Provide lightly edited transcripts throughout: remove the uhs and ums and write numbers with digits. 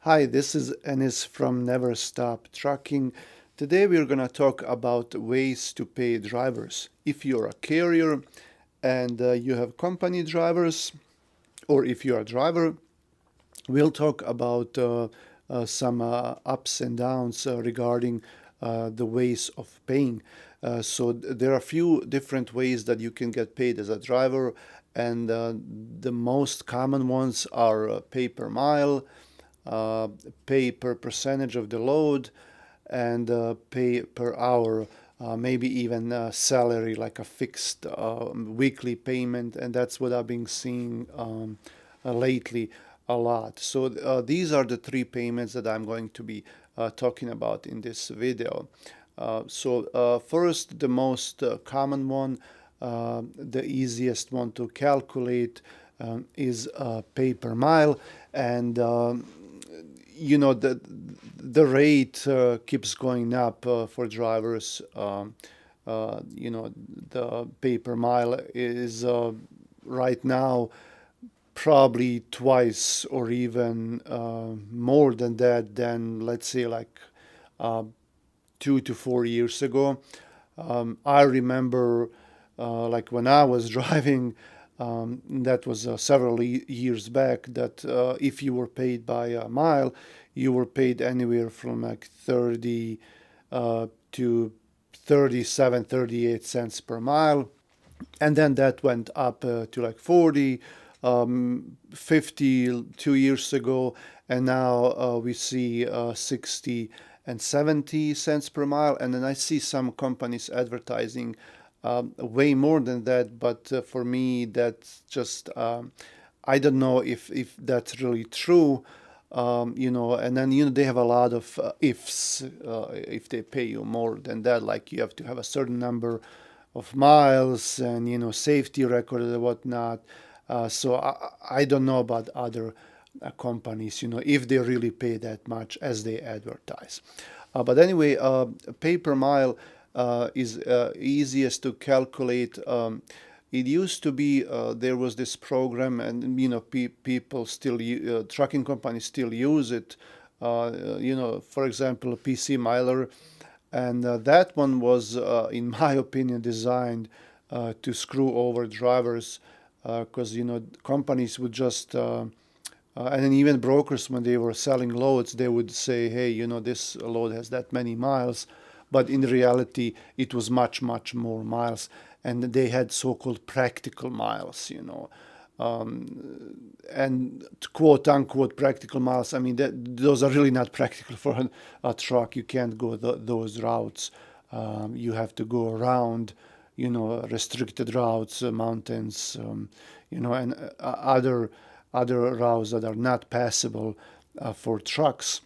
Hi, this is Enis from Never Stop Trucking. Today we're going to talk about ways to pay drivers. If you're a carrier and you have company drivers, or if you're a driver, we'll talk about some ups and downs regarding the ways of paying. There are a few different ways that you can get paid as a driver, and the most common ones are pay per mile, uh, pay per percentage of the load, and pay per hour, maybe even salary, like a fixed weekly payment. And that's what I've been seeing lately a lot. These are the three payments that I'm going to be talking about in this video. First, the most common one, the easiest one to calculate is pay per mile, and the rate keeps going up for drivers. The pay per mile is right now probably twice or even more than that than, let's say, like uh, 2 to 4 years ago. I remember, like when I was driving, that was several years back, that if you were paid by a mile, you were paid anywhere from like 30 to 37, 38 cents per mile. And then that went up to like 40, 50 2 years ago, and now we see 60 and 70 cents per mile. And then I see some companies advertising way more than that, but for me, that's just, I don't know if that's really true. And then they have a lot of ifs. If they pay you more than that, like you have to have a certain number of miles and safety record and whatnot. I don't know about other companies, if they really pay that much as they advertise. But anyway, pay per mile is easiest to calculate. It used to be there was this program, and people still trucking companies still use it. For example, PC Miler, and that one was, in my opinion, designed to screw over drivers, because companies would just and then even brokers, when they were selling loads, they would say, hey, this load has that many miles. But in reality, it was much, much more miles. And they had so-called practical miles, and quote unquote practical miles. I mean, those are really not practical for a truck. You can't go those routes. You have to go around, restricted routes, mountains, and other routes that are not passable for trucks.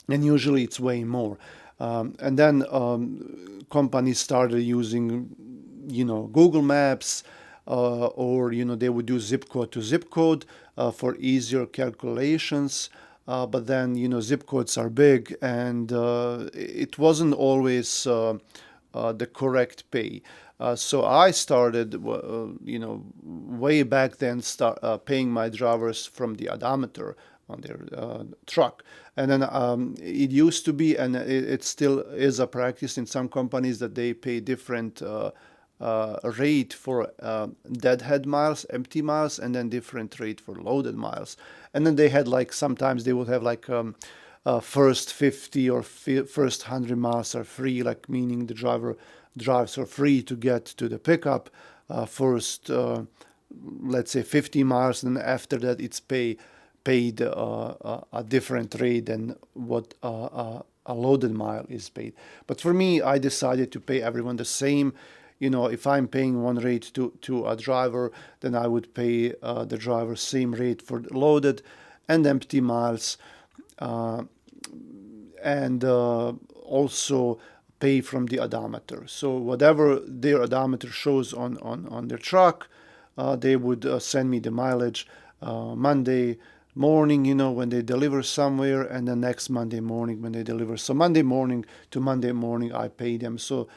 And usually it's way more. And then companies started using, Google Maps, or they would do zip code to zip code for easier calculations. But then zip codes are big, and it wasn't always the correct pay. So I started, way back then, start paying my drivers from the odometer on their truck. And then it used to be, and it still is a practice in some companies, that they pay different rate for deadhead miles, empty miles, and then different rate for loaded miles. And then they had, like, sometimes they would have like first 50 or first 100 miles are free, like meaning the driver drives for free to get to the pickup. First, let's say 50 miles, and after that it's paid a different rate than what a loaded mile is paid. But for me, I decided to pay everyone the same. If I'm paying one rate to a driver, then I would pay the driver same rate for loaded and empty miles, uh, and also pay from the odometer. So whatever their odometer shows on their truck, they would send me the mileage Monday morning, when they deliver somewhere, and the next Monday morning when they deliver. So Monday morning to Monday morning, I pay them. So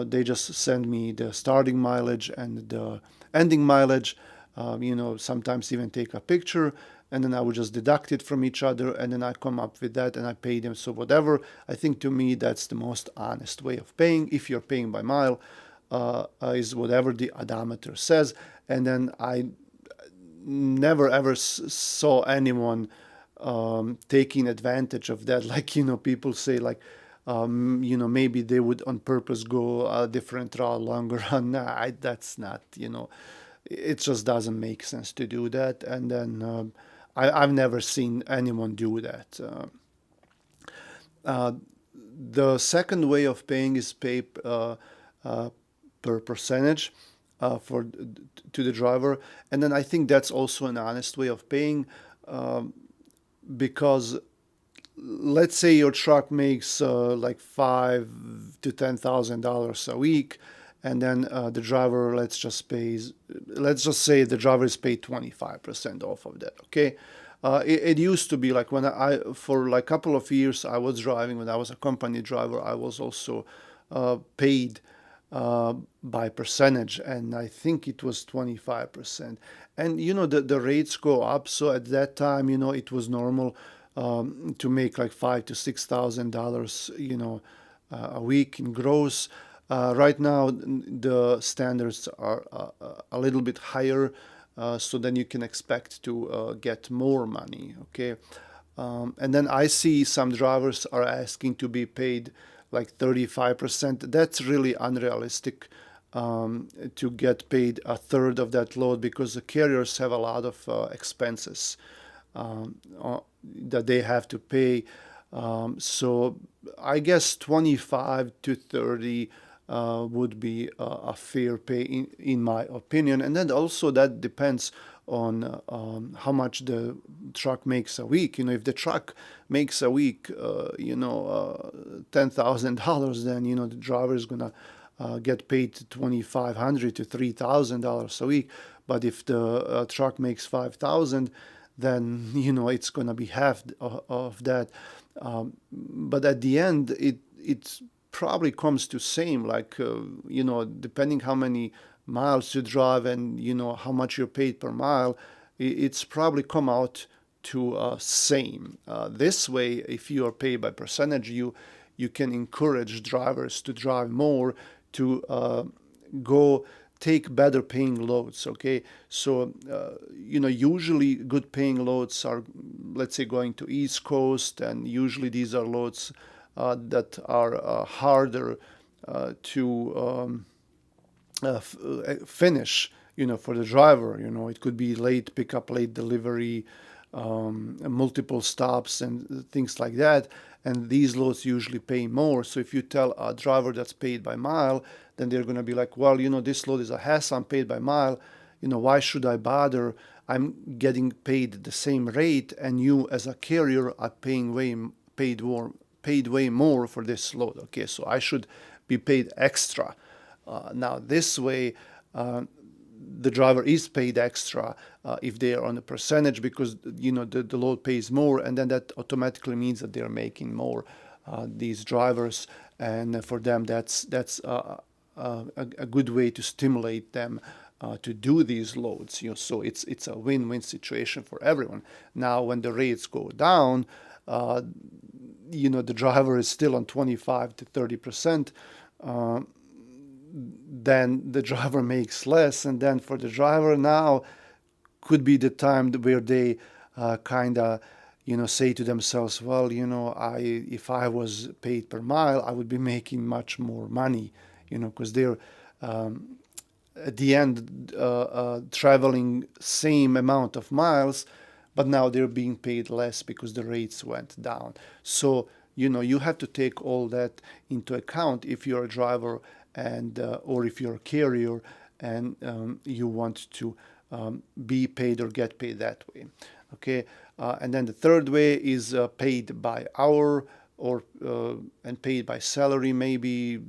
they just send me the starting mileage and the ending mileage. Sometimes even take a picture, and then I would just deduct it from each other, and then I come up with that, and I pay them. So whatever, I think to me that's the most honest way of paying. If you're paying by mile, is whatever the odometer says, and then I never ever saw anyone taking advantage of that. Like, people say, like, maybe they would on purpose go a different route, longer run. Nah, that's not, it just doesn't make sense to do that. And then I've never seen anyone do that. The second way of paying is pay uh, per percentage for to the driver, and then I think that's also an honest way of paying, because let's say your truck makes like $5,000 to $10,000 a week, and then the driver, let's just say the driver is paid 25% off of that. Okay, it used to be like when for like a couple of years I was driving, when I was a company driver, I was also paid by percentage, and I think it was 25%. And the rates go up, so at that time, it was normal to make like $5,000 to $6,000, a week in gross. Right now, the standards are a little bit higher, so then you can expect to get more money. Okay, and then I see some drivers are asking to be paid like 35%. That's really unrealistic, to get paid a third of that load, because the carriers have a lot of expenses that they have to pay. So I guess 25 to 30 would be a fair pay in my opinion. And then also that depends on how much the truck makes a week. If the truck makes a week, $10,000, then the driver is gonna get paid $2,500 to $3,000 a week. But if the truck makes 5,000, then it's gonna be half of that. But at the end, it probably comes to same, like depending how many miles you drive, and how much you're paid per mile, it's probably come out to same. This way, if you are paid by percentage, you can encourage drivers to drive more, to go take better paying loads. Okay, so usually good paying loads are, let's say, going to East Coast, and usually these are loads that are harder to finish, for the driver. It could be late pickup, late delivery, multiple stops, and things like that. And these loads usually pay more. So if you tell a driver that's paid by mile, then they're going to be like, well, this load is a hassle, I'm paid by mile. Why should I bother? I'm getting paid the same rate, and you as a carrier are paid way more for this load. Okay, so I should be paid extra. Now this way, the driver is paid extra if they are on a percentage, because the load pays more, and then that automatically means that they're making more, these drivers, and for them that's a good way to stimulate them to do these loads. So it's a win-win situation for everyone. Now when the rates go down, the driver is still on 25 to 30%. Then the driver makes less, and then for the driver now could be the time where they kind of say to themselves, well, if I was paid per mile, I would be making much more money, because they're at the end traveling same amount of miles, but now they're being paid less because the rates went down. So you have to take all that into account if you're a driver, and or if you're a carrier, and you want to be paid or get paid that way. Okay, and then the third way is paid by hour, or and paid by salary. Maybe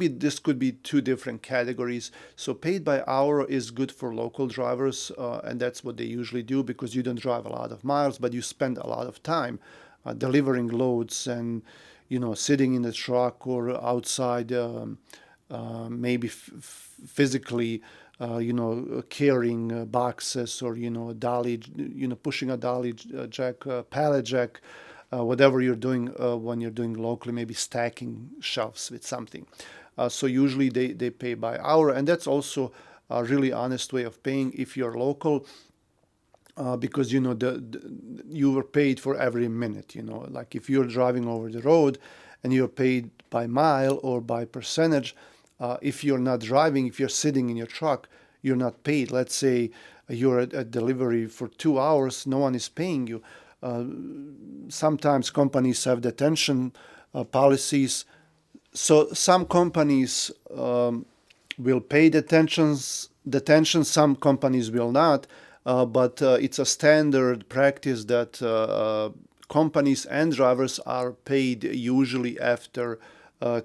this could be two different categories. So paid by hour is good for local drivers, and that's what they usually do, because you don't drive a lot of miles, but you spend a lot of time delivering loads, and sitting in the truck or outside, maybe physically carrying boxes, or dolly, pushing a dolly jack, pallet jack, whatever you're doing when you're doing locally, maybe stacking shelves with something. So usually they pay by hour, and that's also a really honest way of paying if you're local, because you were paid for every minute. Like if you're driving over the road and you're paid by mile or by percentage. If you're not driving, if you're sitting in your truck, you're not paid. Let's say you're at delivery for 2 hours, no one is paying you. Sometimes companies have detention policies, so some companies will pay detention, some companies will not, but it's a standard practice that companies and drivers are paid usually after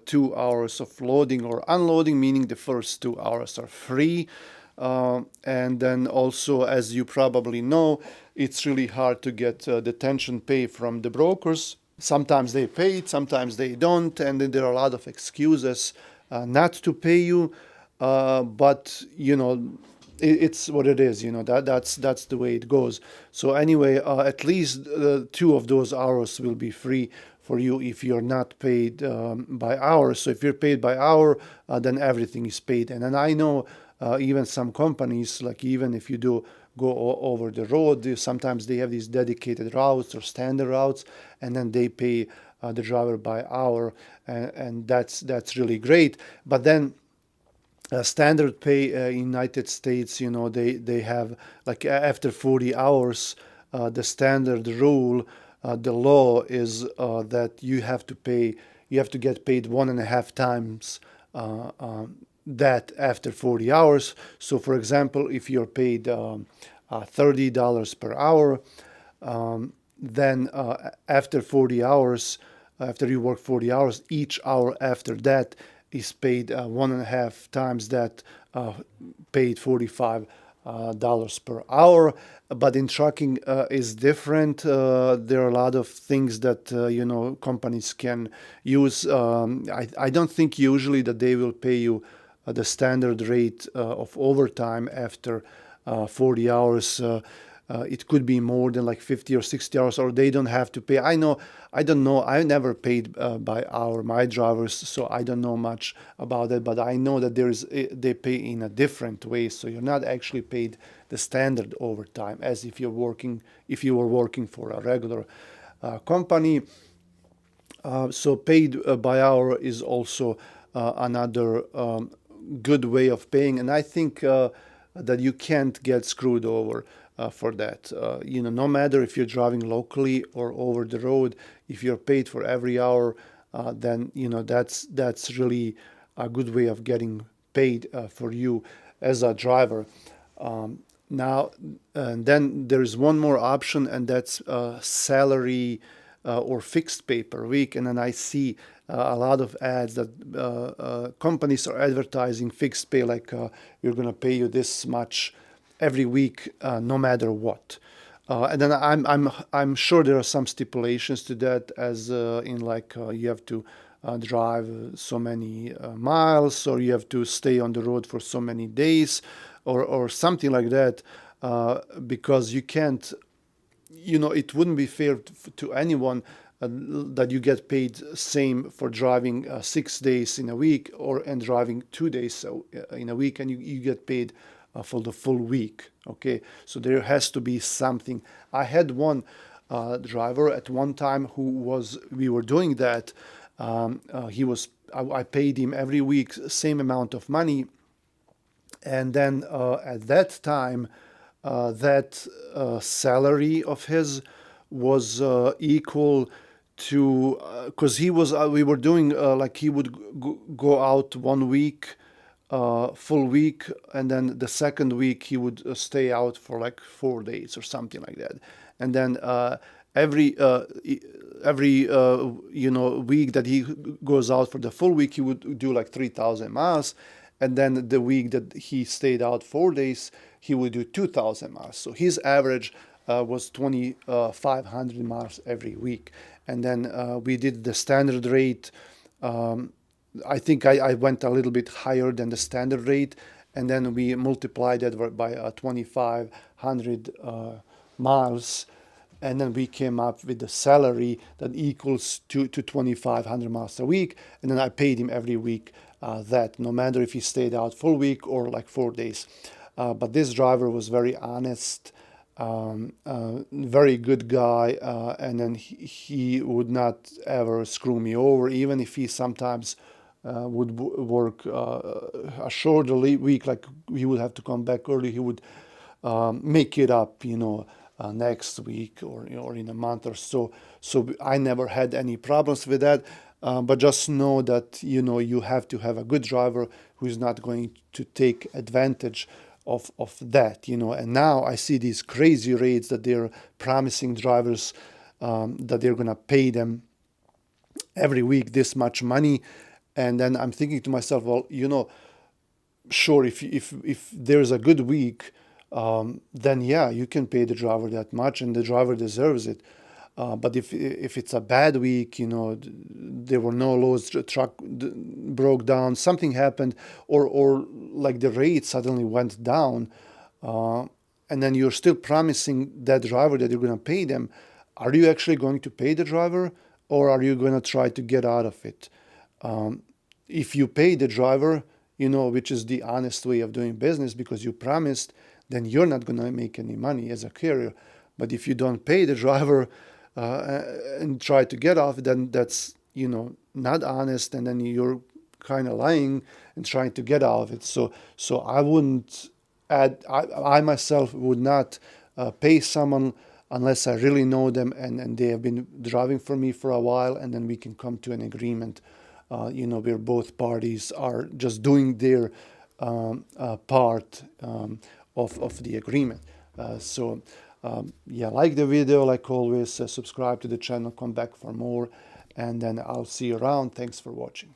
2 hours of loading or unloading, meaning the first 2 hours are free. And then also, as you probably know, it's really hard to get detention pay from the brokers. Sometimes they pay it, sometimes they don't, and then there are a lot of excuses not to pay you. But it's what it is. That's the way it goes. So anyway, at least 2 of those hours will be free for you if you're not paid by hour. So if you're paid by hour, then everything is paid. And then I know even some companies, like even if you do go over the road, sometimes they have these dedicated routes or standard routes, and then they pay the driver by hour, and that's really great. But then standard pay in United States, they have, like, after 40 hours, the standard rule, the law is that you have to get paid 1.5 times that after 40 hours. So for example, if you're paid $30 per hour, then after 40 hours, after you work 40 hours, each hour after that is paid 1.5 times that, paid $45 per hour. But in trucking is different. There are a lot of things that companies can use. I don't think usually that they will pay you the standard rate of overtime after 40 hours. It could be more than like 50 or 60 hours, or they don't have to pay. I don't know. I never paid by hour my drivers, so I don't know much about it. But I know that they pay in a different way. So you're not actually paid the standard overtime as if you were working for a regular company. So paid by hour is also another good way of paying, and I think that you can't get screwed over for that. No matter if you're driving locally or over the road, if you're paid for every hour, then that's really a good way of getting paid for you as a driver. Now, and then there's one more option, and that's salary or fixed pay per week. And then I see a lot of ads that companies are advertising fixed pay, like we're going to pay you this much every week, no matter what. And then I'm sure there are some stipulations to that, as in like you have to drive so many miles, or you have to stay on the road for so many days, or something like that, because you can't. It wouldn't be fair to anyone that you get paid same for driving 6 days in a week, and driving 2 days in a week, and you get paid for the full week. Okay, so there has to be something. I had one driver at one time we were doing that. I paid him every week same amount of money, and then at that time, that salary of his was equal to, because we were doing like he would go out 1 week, full week, and then the second week he would stay out for like 4 days or something like that, and then every week that he goes out for the full week, he would do like 3,000 miles, and then the week that he stayed out 4 days, he would do 2,000 miles. So his average was 2,500 miles every week. And then we did the standard rate. I think I went a little bit higher than the standard rate, and then we multiply that by 2,500 miles, and then we came up with the salary that equals to 2,500 miles a week, and then I paid him every week that, no matter if he stayed out full week or like 4 days. But this driver was very honest, very good guy, and then he would not ever screw me over, even if he sometimes would work a shorter week, like he would have to come back early. He would make it up, next week or in a month or so. So I never had any problems with that. But just know that you have to have a good driver who is not going to take advantage of that. And now I see these crazy rates that they're promising drivers, that they're gonna pay them every week this much money, and then I'm thinking to myself, well, sure, if there's a good week, then yeah, you can pay the driver that much, and the driver deserves it. But if it's a bad week, there were no loads, the truck broke down, something happened, or like the rate suddenly went down, and then you're still promising that driver that you're going to pay them, are you actually going to pay the driver, or are you going to try to get out of it? If you pay the driver, which is the honest way of doing business because you promised, then you're not going to make any money as a carrier. But if you don't pay the driver and try to get off, then that's, not honest, and then you're kind of lying and trying to get out of it. So I wouldn't I myself would not pay someone unless I really know them and they have been driving for me for a while, and then we can come to an agreement, where both parties are just doing their part of the agreement. Yeah, like the video, like always, subscribe to the channel, come back for more, and then I'll see you around. Thanks for watching.